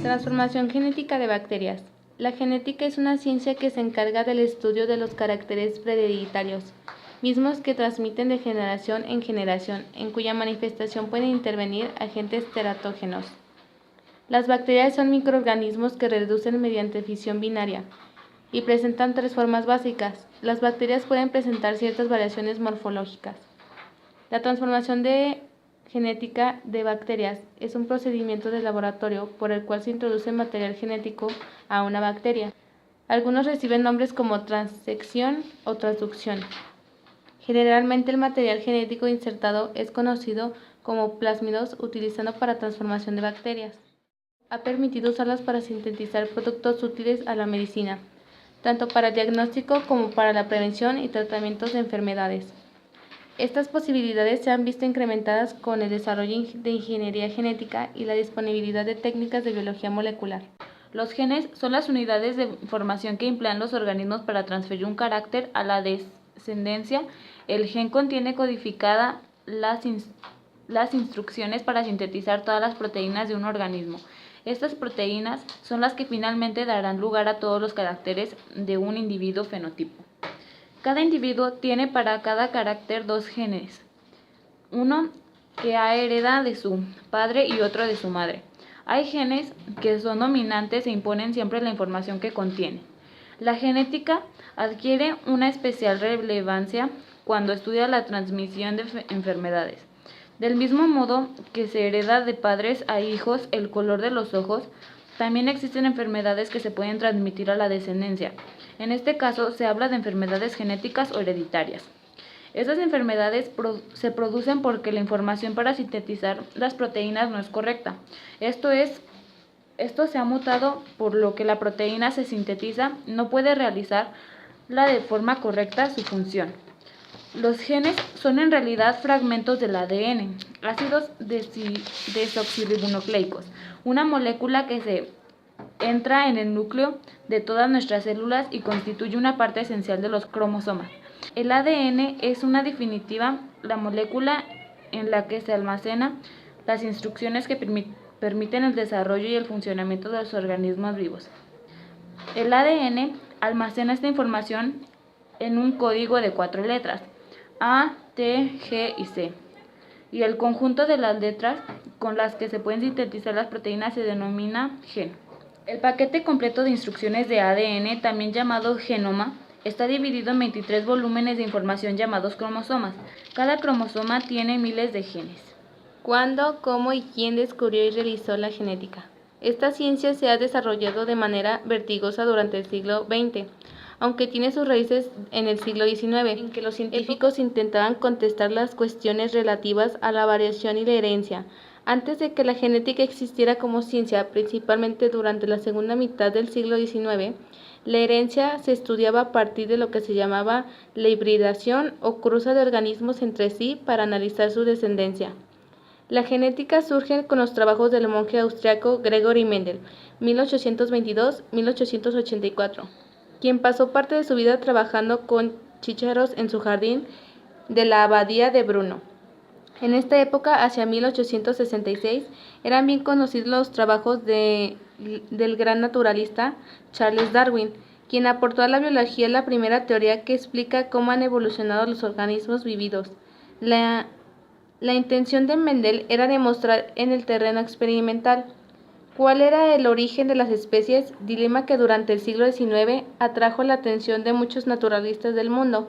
Transformación genética de bacterias. La genética es una ciencia que se encarga del estudio de los caracteres hereditarios, mismos que transmiten de generación en generación, en cuya manifestación pueden intervenir agentes teratógenos. Las bacterias son microorganismos que reducen mediante fisión binaria y presentan tres formas básicas. Las bacterias pueden presentar ciertas variaciones morfológicas. La transformación genética de bacterias es un procedimiento de laboratorio por el cual se introduce material genético a una bacteria. Algunos reciben nombres como transección o transducción. Generalmente el material genético insertado es conocido como plásmidos utilizado para transformación de bacterias. Ha permitido usarlas para sintetizar productos útiles a la medicina, tanto para el diagnóstico como para la prevención y tratamientos de enfermedades. Estas posibilidades se han visto incrementadas con el desarrollo de ingeniería genética y la disponibilidad de técnicas de biología molecular. Los genes son las unidades de información que emplean los organismos para transferir un carácter a la descendencia. El gen contiene codificadas las instrucciones para sintetizar todas las proteínas de un organismo. Estas proteínas son las que finalmente darán lugar a todos los caracteres de un individuo fenotipo. Cada individuo tiene para cada carácter dos genes, uno que hereda de su padre y otro de su madre. Hay genes que son dominantes e imponen siempre la información que contienen. La genética adquiere una especial relevancia cuando estudia la transmisión de enfermedades. Del mismo modo que se hereda de padres a hijos el color de los ojos, también existen enfermedades que se pueden transmitir a la descendencia. En este caso se habla de enfermedades genéticas o hereditarias. Estas enfermedades se producen porque la información para sintetizar las proteínas no es correcta. Esto se ha mutado, por lo que la proteína se sintetiza no puede realizar de forma correcta su función. Los genes son en realidad fragmentos del ADN, ácidos desoxirribonucleicos, una molécula que se entra en el núcleo de todas nuestras células y constituye una parte esencial de los cromosomas. El ADN es en definitiva la molécula en la que se almacenan las instrucciones que permiten el desarrollo y el funcionamiento de los organismos vivos. El ADN almacena esta información en un código de 4 letras, A, T, G y C, y el conjunto de las letras con las que se pueden sintetizar las proteínas se denomina gen. El paquete completo de instrucciones de ADN, también llamado genoma, está dividido en 23 volúmenes de información llamados cromosomas. Cada cromosoma tiene miles de genes. ¿Cuándo, cómo y quién descubrió y realizó la genética? Esta ciencia se ha desarrollado de manera vertiginosa durante el siglo XX, aunque tiene sus raíces en el siglo XIX, en que los científicos intentaban contestar las cuestiones relativas a la variación y la herencia. Antes de que la genética existiera como ciencia, principalmente durante la segunda mitad del siglo XIX, la herencia se estudiaba a partir de lo que se llamaba la hibridación o cruza de organismos entre sí para analizar su descendencia. La genética surge con los trabajos del monje austriaco Gregory Mendel, 1822-1884, quien pasó parte de su vida trabajando con chícharos en su jardín de la abadía de Brno. En esta época, hacia 1866, eran bien conocidos los trabajos del gran naturalista Charles Darwin, quien aportó a la biología la primera teoría que explica cómo han evolucionado los organismos vividos. La intención de Mendel era demostrar en el terreno experimental cuál era el origen de las especies, dilema que durante el siglo XIX atrajo la atención de muchos naturalistas del mundo.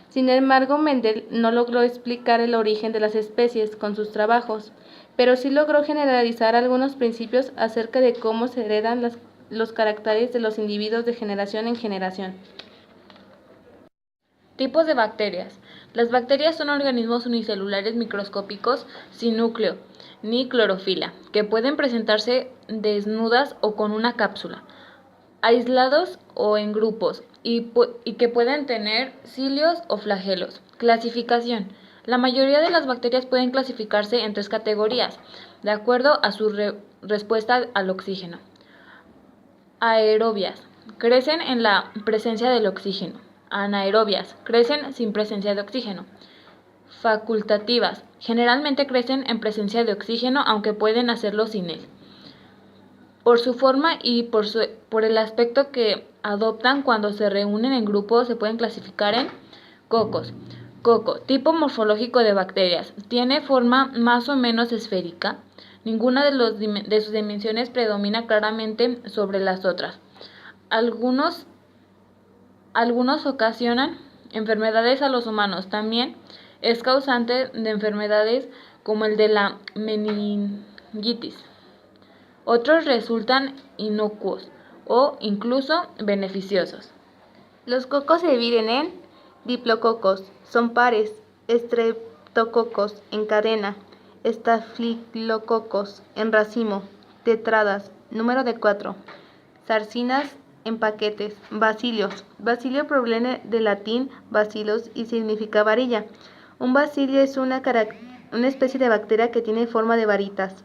Sin embargo, Mendel no logró explicar el origen de las especies con sus trabajos, pero sí logró generalizar algunos principios acerca de cómo se heredan los caracteres de los individuos de generación en generación. Tipos de bacterias. Las bacterias son organismos unicelulares microscópicos sin núcleo ni clorofila, que pueden presentarse desnudas o con una cápsula, aislados o en grupos, y que pueden tener cilios o flagelos. Clasificación. La mayoría de las bacterias pueden clasificarse en 3 categorías, de acuerdo a su respuesta al oxígeno. Aerobias. Crecen en la presencia del oxígeno. Anaerobias. Crecen sin presencia de oxígeno. Facultativas. Generalmente crecen en presencia de oxígeno, aunque pueden hacerlo sin él. Por su forma y por el aspecto que adoptan cuando se reúnen en grupo, se pueden clasificar en cocos. Coco, tipo morfológico de bacterias. Tiene forma más o menos esférica. Ninguna de sus dimensiones predomina claramente sobre las otras. Algunos ocasionan enfermedades a los humanos. También es causante de enfermedades como el de la meningitis. Otros resultan inocuos o incluso beneficiosos. Los cocos se dividen en diplococos, son pares, estreptococos en cadena, estafilococos en racimo, tetradas, número de 4, sarcinas en paquetes, bacilios. Bacilio proviene del latín bacillus y significa varilla. Un bacilio es una especie de bacteria que tiene forma de varitas.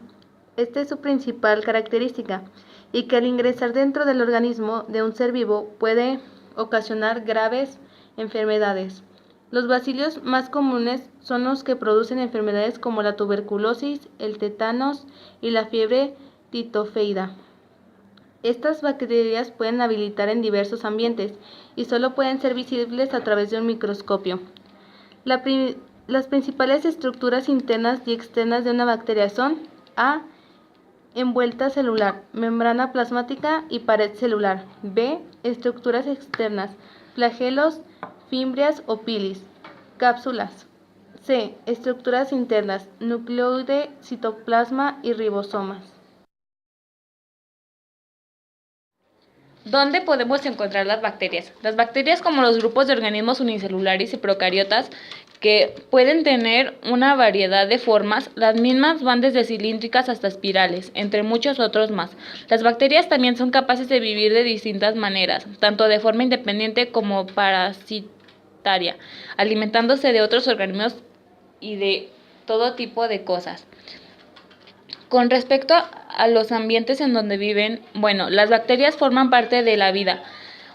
Esta es su principal característica y que al ingresar dentro del organismo de un ser vivo puede ocasionar graves enfermedades. Los bacilios más comunes son los que producen enfermedades como la tuberculosis, el tétanos y la fiebre tifoidea. Estas bacterias pueden habitar en diversos ambientes y solo pueden ser visibles a través de un microscopio. Las principales estructuras internas y externas de una bacteria son A. Envuelta celular, membrana plasmática y pared celular. B. Estructuras externas, flagelos, fimbrias o pilis. Cápsulas. C. Estructuras internas, nucleoide, citoplasma y ribosomas. ¿Dónde podemos encontrar las bacterias? Las bacterias, como los grupos de organismos unicelulares y procariotas, que pueden tener una variedad de formas, las mismas van desde cilíndricas hasta espirales, entre muchos otros más. Las bacterias también son capaces de vivir de distintas maneras, tanto de forma independiente como parasitaria, alimentándose de otros organismos y de todo tipo de cosas. Con respecto a los ambientes en donde viven, las bacterias forman parte de la vida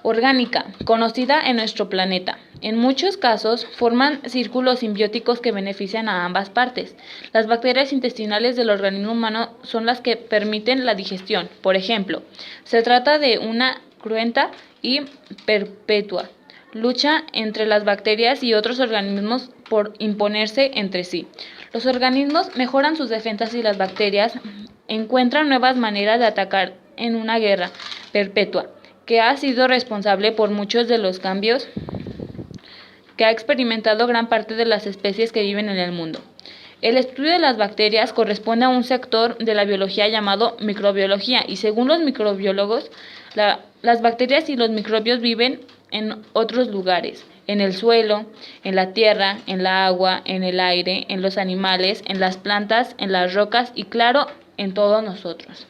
orgánica conocida en nuestro planeta. En muchos casos forman círculos simbióticos que benefician a ambas partes. Las bacterias intestinales del organismo humano son las que permiten la digestión. Por ejemplo, se trata de una cruenta y perpetua lucha entre las bacterias y otros organismos por imponerse entre sí. Los organismos mejoran sus defensas y las bacterias encuentran nuevas maneras de atacar en una guerra perpetua que ha sido responsable por muchos de los cambios que ha experimentado gran parte de las especies que viven en el mundo. El estudio de las bacterias corresponde a un sector de la biología llamado microbiología y según los microbiólogos, las bacterias y los microbios viven en otros lugares, en el suelo, en la tierra, en la agua, en el aire, en los animales, en las plantas, en las rocas y claro, en todos nosotros.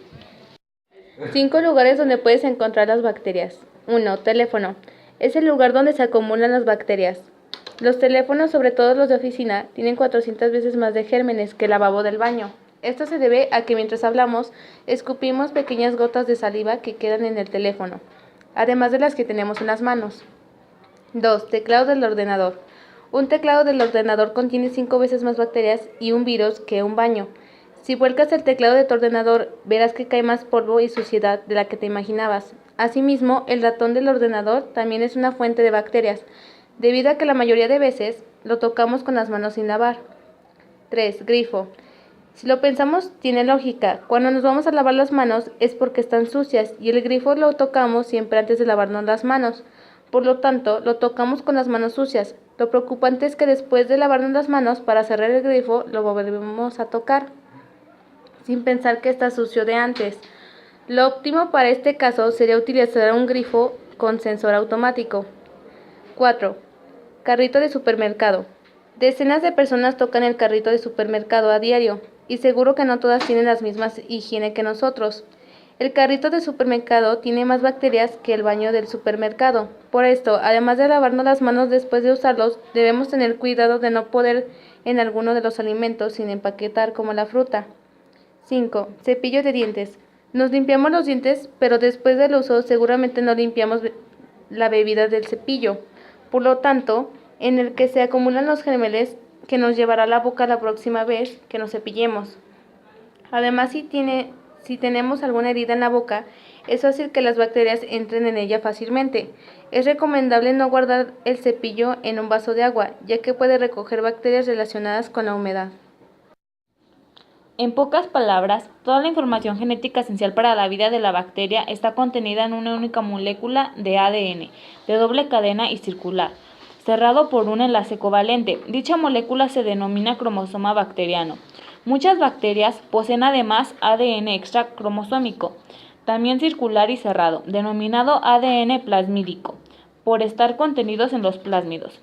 5 lugares donde puedes encontrar las bacterias. 1. Teléfono. Es el lugar donde se acumulan las bacterias. Los teléfonos, sobre todo los de oficina, tienen 400 veces más de gérmenes que el lavabo del baño. Esto se debe a que mientras hablamos, escupimos pequeñas gotas de saliva que quedan en el teléfono, además de las que tenemos en las manos. 2. Teclado del ordenador. Un teclado del ordenador contiene 5 veces más bacterias y un virus que un baño. Si vuelcas el teclado de tu ordenador, verás que cae más polvo y suciedad de la que te imaginabas. Asimismo, el ratón del ordenador también es una fuente de bacterias, debido a que la mayoría de veces lo tocamos con las manos sin lavar. 3. Grifo. Si lo pensamos, tiene lógica. Cuando nos vamos a lavar las manos es porque están sucias y el grifo lo tocamos siempre antes de lavarnos las manos. Por lo tanto, lo tocamos con las manos sucias. Lo preocupante es que después de lavarnos las manos, para cerrar el grifo, lo volvemos a tocar, sin pensar que está sucio de antes. Lo óptimo para este caso sería utilizar un grifo con sensor automático. 4. Carrito de supermercado. Decenas de personas tocan el carrito de supermercado a diario, y seguro que no todas tienen las mismas higiene que nosotros. El carrito de supermercado tiene más bacterias que el baño del supermercado. Por esto, además de lavarnos las manos después de usarlos, debemos tener cuidado de no poner en alguno de los alimentos sin empaquetar como la fruta. 5. Cepillo de dientes. Nos limpiamos los dientes, pero después del uso seguramente no limpiamos la bebida del cepillo. Por lo tanto, en el que se acumulan los gérmenes que nos llevará a la boca la próxima vez que nos cepillemos. Además, Si tenemos alguna herida en la boca, es fácil que las bacterias entren en ella fácilmente. Es recomendable no guardar el cepillo en un vaso de agua, ya que puede recoger bacterias relacionadas con la humedad. En pocas palabras, toda la información genética esencial para la vida de la bacteria está contenida en una única molécula de ADN, de doble cadena y circular, cerrado por un enlace covalente. Dicha molécula se denomina cromosoma bacteriano. Muchas bacterias poseen además ADN extracromosómico, también circular y cerrado, denominado ADN plasmídico, por estar contenidos en los plásmidos.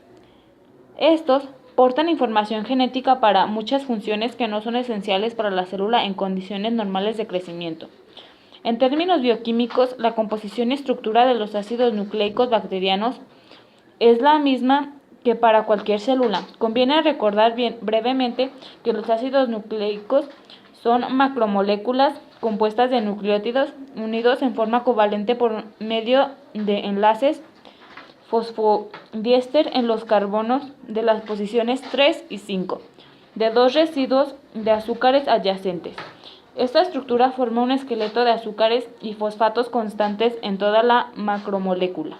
Estos portan información genética para muchas funciones que no son esenciales para la célula en condiciones normales de crecimiento. En términos bioquímicos, la composición y estructura de los ácidos nucleicos bacterianos es la misma que para cualquier célula. Conviene recordar brevemente que los ácidos nucleicos son macromoléculas compuestas de nucleótidos unidos en forma covalente por medio de enlaces fosfodiéster en los carbonos de las posiciones 3 y 5 de dos residuos de azúcares adyacentes. Esta estructura forma un esqueleto de azúcares y fosfatos constantes en toda la macromolécula.